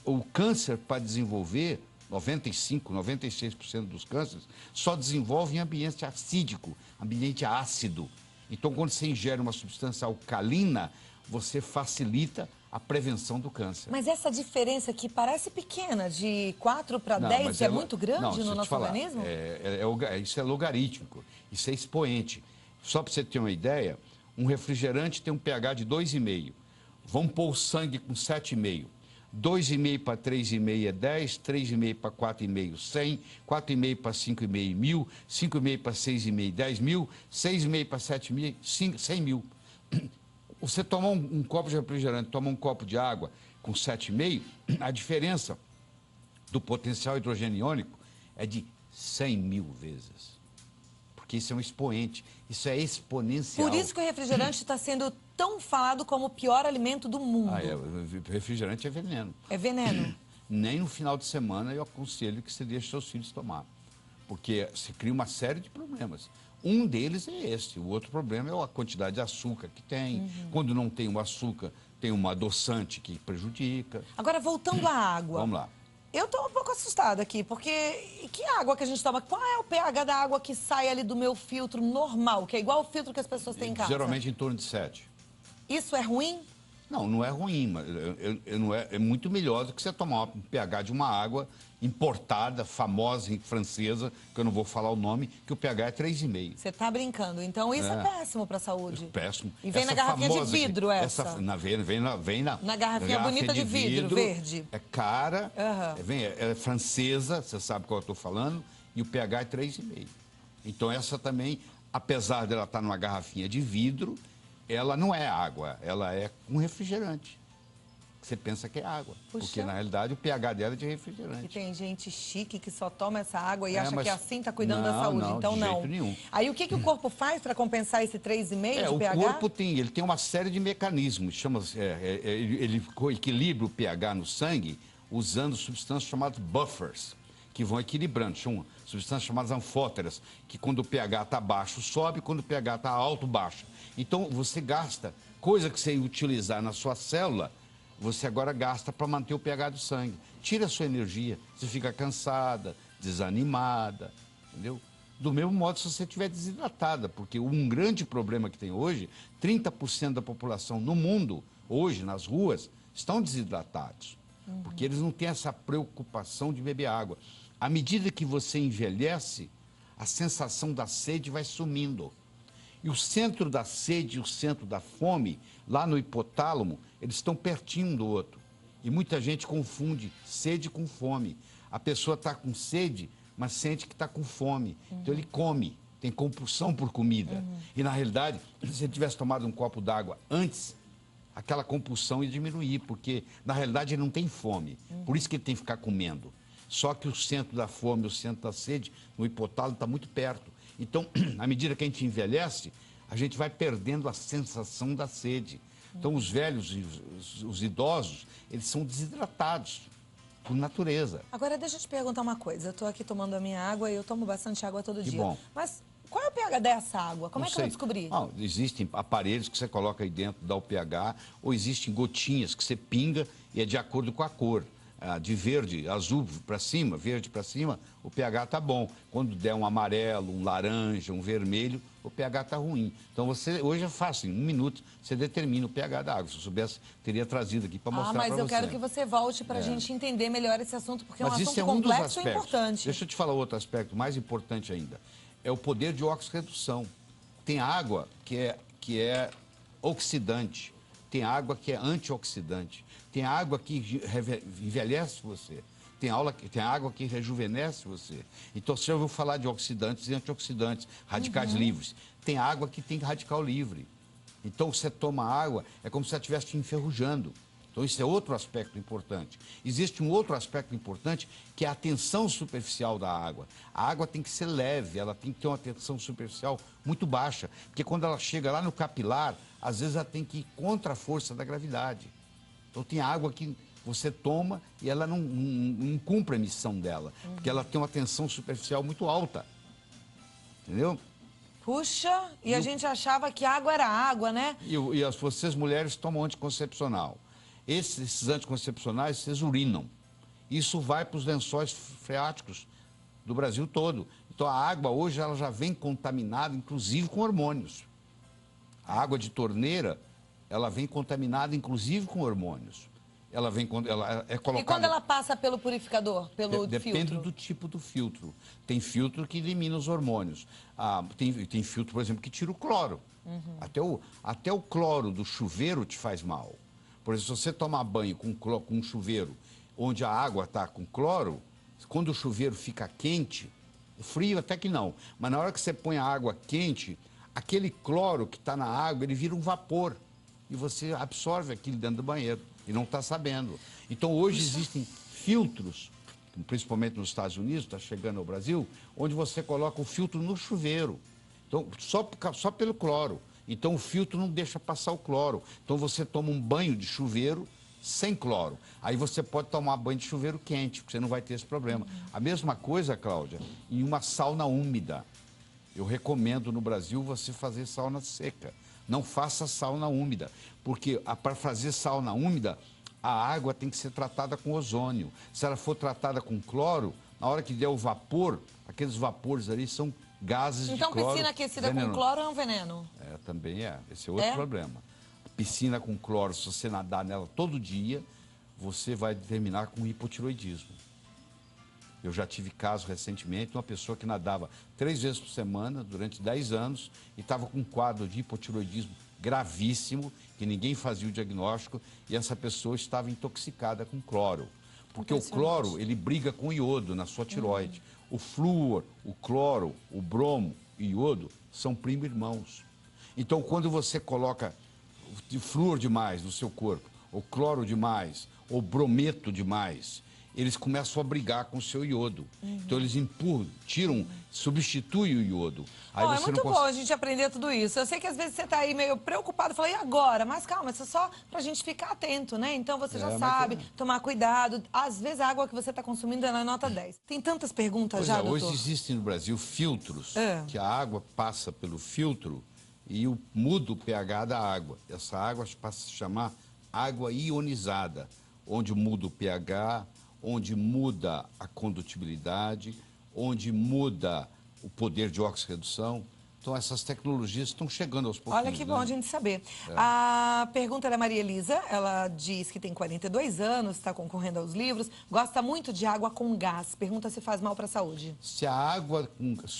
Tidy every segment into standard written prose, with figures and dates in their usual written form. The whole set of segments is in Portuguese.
O câncer, para desenvolver, 95%, 96% dos cânceres, só desenvolve em ambiente acídico, ambiente ácido. Então, quando você ingere uma substância alcalina, você facilita a prevenção do câncer. Mas essa diferença que parece pequena, de 4 para Não, 10, mas é muito grande no nosso falar, organismo? isso é logarítmico, isso é expoente. Só para você ter uma ideia, um refrigerante tem um pH de 2,5. Vamos pôr o sangue com 7,5. 2,5 para 3,5 é 10, 3,5 para 4,5, 100, 4,5 para 5,5, 1.000, 5,5 para 6,5, 10.000, 6,5 para 7,5, 100 mil. Você tomar um copo de refrigerante, tomar um copo de água com 7,5, a diferença do potencial hidrogênio iônico é de 100 mil vezes. Porque isso é um expoente, isso é exponencial. Por isso que o refrigerante está sendo tão falado como o pior alimento do mundo. O refrigerante é veneno. É veneno. Nem no final de semana eu aconselho que você deixe seus filhos tomar. Porque se cria uma série de problemas. Um deles é esse. O outro problema é a quantidade de açúcar que tem. Quando não tem o açúcar, tem um adoçante que prejudica. Agora, voltando à água. Vamos lá. Eu estou um pouco assustada aqui, porque que água que a gente toma? Qual é o pH da água que sai ali do meu filtro normal, que é igual o filtro que as pessoas têm em casa? Geralmente em torno de 7. Isso é ruim? Não, não é ruim, mas é muito melhor do que você tomar um pH de uma água importada, famosa, francesa, que eu não vou falar o nome, que o pH é 3,5. Você está brincando. Então isso é péssimo para a saúde. Péssimo. E vem na garrafinha de vidro essa? Vem na garrafinha bonita de vidro, verde. É cara, é francesa, você sabe qual eu estou falando, e o pH é 3,5. Então essa também, apesar dela estar numa garrafinha de vidro, ela não é água, ela é um refrigerante. Você pensa que é água, porque na realidade o pH dela é de refrigerante. E tem gente chique que só toma essa água e acha que assim está cuidando não, da saúde, não, então de não. Jeito nenhum. Aí o que o corpo faz para compensar esse 3,5 de pH? O corpo tem uma série de mecanismos, ele equilibra o pH no sangue usando substâncias chamadas buffers, que vão equilibrando. São substâncias chamadas anfóteras, que quando o pH está baixo, sobe, quando o pH está alto, baixa. Então, você gasta, coisa que você ia utilizar na sua célula, você agora gasta para manter o pH do sangue. Tira a sua energia, você fica cansada, desanimada, entendeu? Do mesmo modo se você estiver desidratada, porque um grande problema que tem hoje, 30% da população no mundo, hoje, nas ruas, estão desidratados. Porque eles não têm essa preocupação de beber água. À medida que você envelhece, a sensação da sede vai sumindo. E o centro da sede e o centro da fome, lá no hipotálamo, eles estão pertinho um do outro. E muita gente confunde sede com fome. A pessoa está com sede, mas sente que está com fome. Então ele come, tem compulsão por comida. E na realidade, se ele tivesse tomado um copo d'água antes, aquela compulsão ia diminuir, porque na realidade ele não tem fome. Por isso que ele tem que ficar comendo. Só que o centro da fome, o centro da sede, no hipotálamo está muito perto. Então, à medida que a gente envelhece, a gente vai perdendo a sensação da sede. Então, os velhos, os idosos, eles são desidratados por natureza. Agora, deixa eu te perguntar uma coisa. Eu estou aqui tomando a minha água e eu tomo bastante água todo dia. Bom. Mas qual é o pH dessa água? Como Não é que sei. eu descobri? Existem aparelhos que você coloca aí dentro, dá o pH, ou existem gotinhas que você pinga e é de acordo com a cor. De verde, azul para cima, verde para cima, o pH está bom. Quando der um amarelo, um laranja, um vermelho, o pH está ruim. Então, hoje é fácil, em 1 minuto, você determina o pH da água. Se eu soubesse, teria trazido aqui para mostrar para você. Mas eu quero que você volte para a gente entender melhor esse assunto, porque é um assunto um dos complexo e aspectos. importante. Deixa eu te falar outro aspecto mais importante ainda. É o poder de oxirredução. Tem água que é oxidante. Tem água que é antioxidante. Tem água que envelhece você. Tem água que rejuvenesce você. Então, você já ouviu falar de oxidantes e antioxidantes, radicais livres. Tem água que tem radical livre. Então, você toma água, é como se você estivesse te enferrujando. Então, isso é outro aspecto importante. Existe um outro aspecto importante, que é a tensão superficial da água. A água tem que ser leve, ela tem que ter uma tensão superficial muito baixa, porque quando ela chega lá no capilar, às vezes ela tem que ir contra a força da gravidade. Então, tem água que você toma e ela não cumpre a missão dela, porque ela tem uma tensão superficial muito alta. Entendeu? Puxa, a gente achava que água era água, né? E vocês mulheres tomam anticoncepcional. Esses anticoncepcionais, vocês urinam. Isso vai para os lençóis freáticos do Brasil todo. Então, a água hoje ela já vem contaminada, inclusive com hormônios. A água de torneira, ela vem contaminada, inclusive com hormônios. Ela é colocada... E quando ela passa pelo purificador, pelo filtro? Depende do tipo do filtro. Tem filtro que elimina os hormônios. Tem filtro, por exemplo, que tira o cloro. Até o cloro do chuveiro te faz mal. Por exemplo, se você tomar banho com um chuveiro onde a água está com cloro, quando o chuveiro fica quente, frio até que não, mas na hora que você põe a água quente, aquele cloro que está na água, ele vira um vapor. E você absorve aquilo dentro do banheiro e não está sabendo. Então, hoje existem filtros, principalmente nos Estados Unidos, está chegando ao Brasil, onde você coloca o filtro no chuveiro. Então, só pelo cloro. Então, o filtro não deixa passar o cloro. Então, você toma um banho de chuveiro sem cloro. Aí você pode tomar banho de chuveiro quente, porque você não vai ter esse problema. A mesma coisa, Cláudia, em uma sauna úmida. Eu recomendo no Brasil você fazer sauna seca. Não faça sauna úmida, porque para fazer sauna úmida, a água tem que ser tratada com ozônio. Se ela for tratada com cloro, na hora que der o vapor, aqueles vapores ali são gases de cloro. Então, piscina aquecida com cloro é um veneno? Também é. Esse é outro problema. Piscina com cloro, se você nadar nela todo dia, você vai terminar com hipotiroidismo. Eu já tive caso recentemente de uma pessoa que nadava 3 vezes por semana durante 10 anos e estava com um quadro de hipotiroidismo gravíssimo, que ninguém fazia o diagnóstico, e essa pessoa estava intoxicada com cloro. Porque o cloro, ele briga com o iodo na sua tireoide. O flúor, o cloro, o bromo e o iodo são primo-irmãos. Então, quando você coloca flúor demais no seu corpo, ou cloro demais, ou brometo demais, eles começam a brigar com o seu iodo. Então, eles empurram, tiram, substituem o iodo. Aí é muito bom a gente aprender tudo isso. Eu sei que às vezes você está aí meio preocupado, fala, e agora? Mas calma, isso é só para a gente ficar atento, né? Então, você já sabe, tomar cuidado. Às vezes, a água que você está consumindo é na nota 10. Tem tantas perguntas já, doutor? Hoje existem no Brasil filtros, que a água passa pelo filtro e muda o pH da água. Essa água passa a se chamar água ionizada, onde muda o pH, onde muda a condutibilidade, onde muda o poder de oxirredução. Então, essas tecnologias estão chegando aos pouquinhos. Olha que bom a gente saber. A pergunta é da Maria Elisa. Ela diz que tem 42 anos, está concorrendo aos livros, gosta muito de água com gás. Pergunta se faz mal para a saúde. Se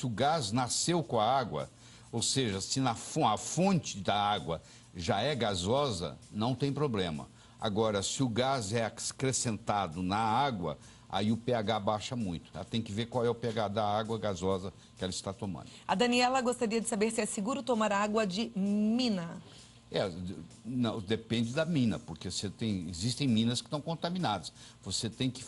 o gás nasceu com a água, ou seja, se a fonte da água já é gasosa, não tem problema. Agora, se o gás é acrescentado na água, aí o pH baixa muito. Ela tem que ver qual é o pH da água gasosa que ela está tomando. A Daniela gostaria de saber se é seguro tomar água de mina. Não, depende da mina, porque existem minas que estão contaminadas. Você tem que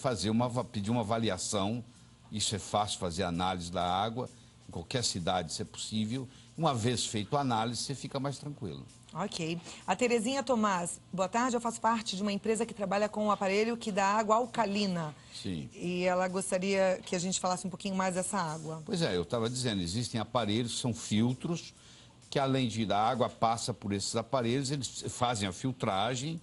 pedir uma avaliação, isso é fácil fazer análise da água, em qualquer cidade, se é possível. Uma vez feito a análise, você fica mais tranquilo. Ok. A Terezinha Tomás, boa tarde, eu faço parte de uma empresa que trabalha com um aparelho que dá água alcalina. Sim. E ela gostaria que a gente falasse um pouquinho mais dessa água. Pois é, eu estava dizendo, existem aparelhos, são filtros, que além de a água passa por esses aparelhos, eles fazem a filtragem,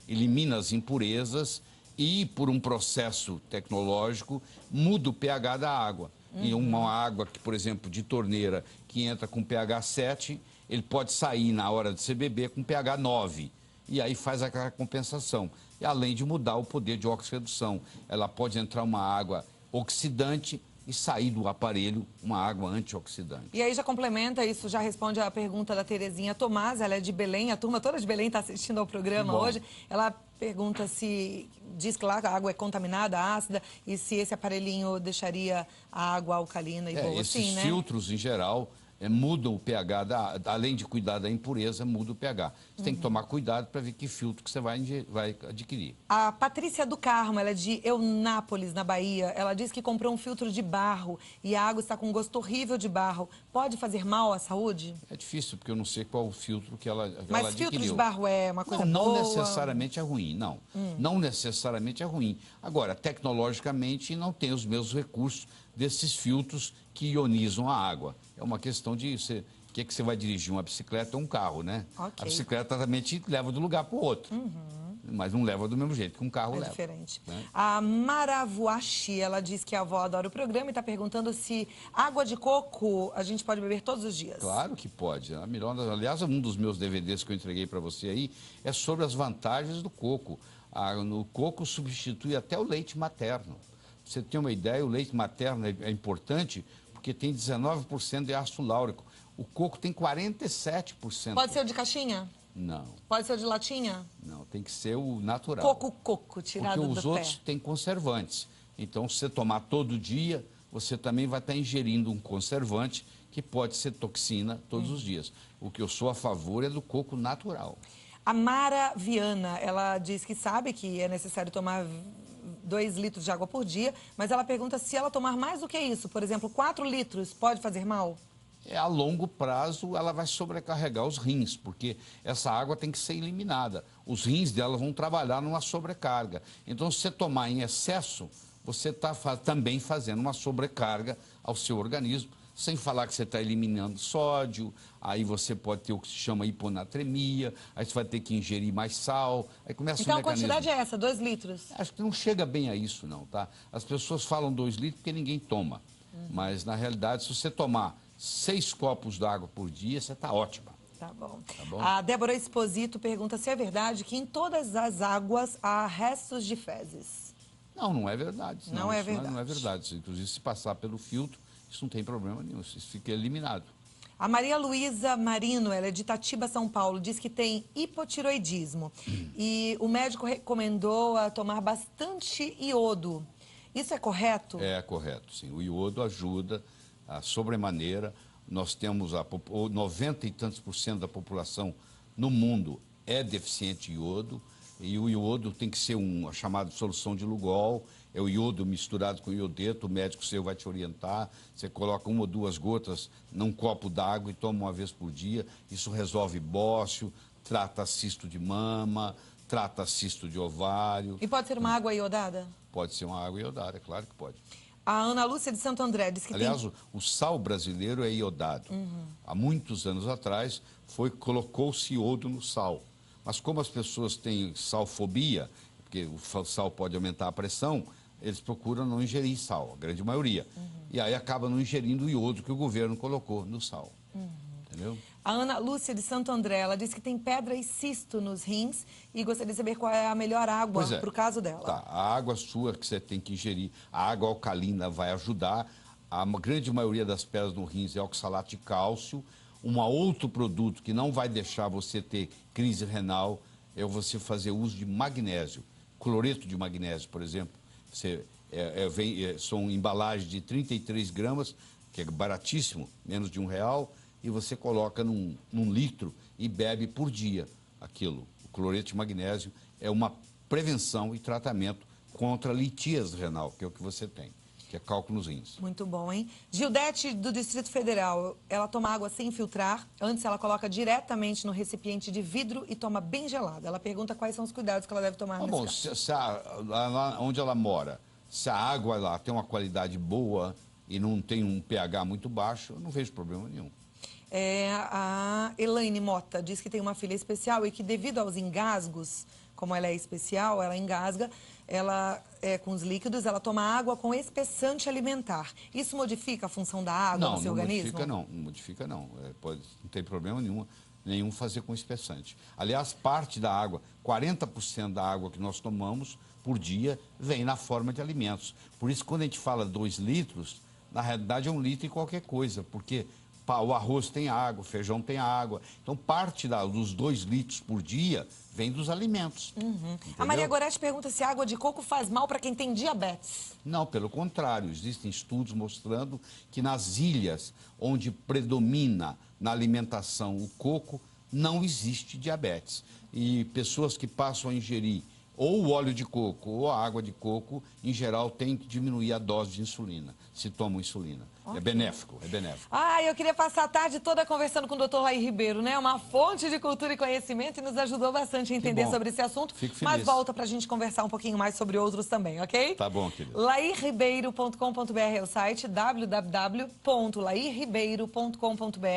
eliminam as impurezas e, por um processo tecnológico, muda o pH da água. E uma água, que, por exemplo, de torneira, que entra com pH 7, ele pode sair na hora de você beber com pH 9. E aí faz aquela compensação. E além de mudar o poder de oxirredução, ela pode entrar uma água oxidante e sair do aparelho uma água antioxidante. E aí já complementa, isso já responde a pergunta da Terezinha Tomás, ela é de Belém, a turma toda de Belém está assistindo ao programa hoje. Ela pergunta se, diz que lá a água é contaminada, ácida, e se esse aparelhinho deixaria a água alcalina e boa, esses né? filtros, em geral, mudam o pH, além de cuidar da impureza, muda o pH. Você tem que tomar cuidado para ver que filtro que você vai adquirir. A Patrícia do Carmo, ela é de Eunápolis, na Bahia. Ela diz que comprou um filtro de barro e a água está com um gosto horrível de barro. Pode fazer mal à saúde? É difícil, porque eu não sei qual o filtro que ela adquiriu. Mas filtro de barro é uma coisa boa? Não necessariamente é ruim, não. Não necessariamente é ruim. Agora, tecnologicamente, não tem os mesmos recursos desses filtros que ionizam a água. É uma questão de o que você vai dirigir, uma bicicleta ou um carro, né? Okay. A bicicleta também te leva de um lugar para o outro. mas não leva do mesmo jeito que um carro leva. É diferente. Né? A Maravuashi, ela diz que a avó adora o programa e está perguntando se água de coco a gente pode beber todos os dias. Claro que pode. Aliás, um dos meus DVDs que eu entreguei para você aí é sobre as vantagens do coco. O coco substitui até o leite materno. Pra você ter uma ideia, o leite materno é importante porque tem 19% de ácido láurico. O coco tem 47%. Pode ser o de caixinha? Não. Pode ser o de latinha? Não, tem que ser o natural. Coco, tirado do pé. Porque os outros têm conservantes. Então, se você tomar todo dia, você também vai estar ingerindo um conservante que pode ser toxina todos os dias. O que eu sou a favor é do coco natural. A Mara Viana, ela diz que sabe que é necessário tomar 2 litros de água por dia, mas ela pergunta se ela tomar mais do que isso, por exemplo, 4 litros, pode fazer mal? A longo prazo, ela vai sobrecarregar os rins, porque essa água tem que ser eliminada. Os rins dela vão trabalhar numa sobrecarga. Então, se você tomar em excesso, você está também fazendo uma sobrecarga ao seu organismo, sem falar que você está eliminando sódio, aí você pode ter o que se chama hiponatremia, aí você vai ter que ingerir mais sal, aí começa então, um mecanismo. a quantidade é essa, 2 litros? Acho que não chega bem a isso, não, tá? As pessoas falam 2 litros porque ninguém toma. Mas, na realidade, se você tomar 6 copos d'água por dia, você está ótima. Tá bom. Tá bom. A Débora Esposito pergunta se é verdade que em todas as águas há restos de fezes. Não, não é verdade. Não é verdade. Não é verdade. Inclusive, se passar pelo filtro, isso não tem problema nenhum, isso fica eliminado. A Maria Luísa Marino, ela é de Itatiba, São Paulo, diz que tem hipotiroidismo. E o médico recomendou a tomar bastante iodo. Isso é correto? É correto, sim. O iodo ajuda a sobremaneira. Nós temos 90 e tantos % da população no mundo é deficiente de iodo. E o iodo tem que ser uma chamada solução de Lugol. É o iodo misturado com iodeto, o médico seu vai te orientar. Você coloca 1 ou 2 gotas num copo d'água e toma uma vez por dia. Isso resolve bócio, trata cisto de mama, trata cisto de ovário. E pode ser uma água iodada? Pode ser uma água iodada, claro que pode. A Ana Lúcia de Santo André diz que Aliás, o sal brasileiro é iodado. Há muitos anos atrás, colocou-se iodo no sal. Mas como as pessoas têm salfobia, porque o sal pode aumentar a pressão, eles procuram não ingerir sal, a grande maioria. E aí acaba não ingerindo o iodo que o governo colocou no sal. Entendeu? A Ana Lúcia de Santo André, ela diz que tem pedra e cisto nos rins e gostaria de saber qual é a melhor água para o caso dela. Tá, a água sua que você tem que ingerir, a água alcalina vai ajudar. A grande maioria das pedras no rins é oxalato de cálcio. Um outro produto que não vai deixar você ter crise renal é você fazer uso de magnésio. Cloreto de magnésio, por exemplo. São embalagens de 33 gramas, que é baratíssimo, menos de R$1, e você coloca num litro e bebe por dia aquilo. O cloreto de magnésio é uma prevenção e tratamento contra a litíase renal, que é o que você tem, que é cálculo nos rins. Muito bom, hein? Gildete, do Distrito Federal, ela toma água sem filtrar. Antes ela coloca diretamente no recipiente de vidro e toma bem gelada. Ela pergunta quais são os cuidados que ela deve tomar nesse caso. Lá onde ela mora, se a água lá tem uma qualidade boa e não tem um pH muito baixo, eu não vejo problema nenhum. A Elaine Mota diz que tem uma filha especial e que devido aos engasgos, como ela é especial, ela engasga, com os líquidos, ela toma água com espessante alimentar. Isso modifica a função da água no seu organismo? Não modifica não. Não tem problema nenhum fazer com espessante. Aliás, parte da água, 40% da água que nós tomamos por dia vem na forma de alimentos. Por isso, quando a gente fala 2 litros, na realidade é 1 litro e qualquer coisa, porque o arroz tem água, o feijão tem água. Então, parte dos 2 litros por dia vem dos alimentos. A Maria Gorete pergunta se a água de coco faz mal para quem tem diabetes. Não, pelo contrário. Existem estudos mostrando que nas ilhas onde predomina na alimentação o coco, não existe diabetes. E pessoas que passam a ingerir ou o óleo de coco ou a água de coco, em geral, tem que diminuir a dose de insulina, se tomam insulina. Okay. É benéfico. Eu queria passar a tarde toda conversando com o Dr. Laí Ribeiro, né? Uma fonte de cultura e conhecimento e nos ajudou bastante a entender sobre esse assunto. Fico feliz. Mas volta pra gente conversar um pouquinho mais sobre outros também, ok? Tá bom, querido. lairibeiro.com.br é o site, www.lairibeiro.com.br.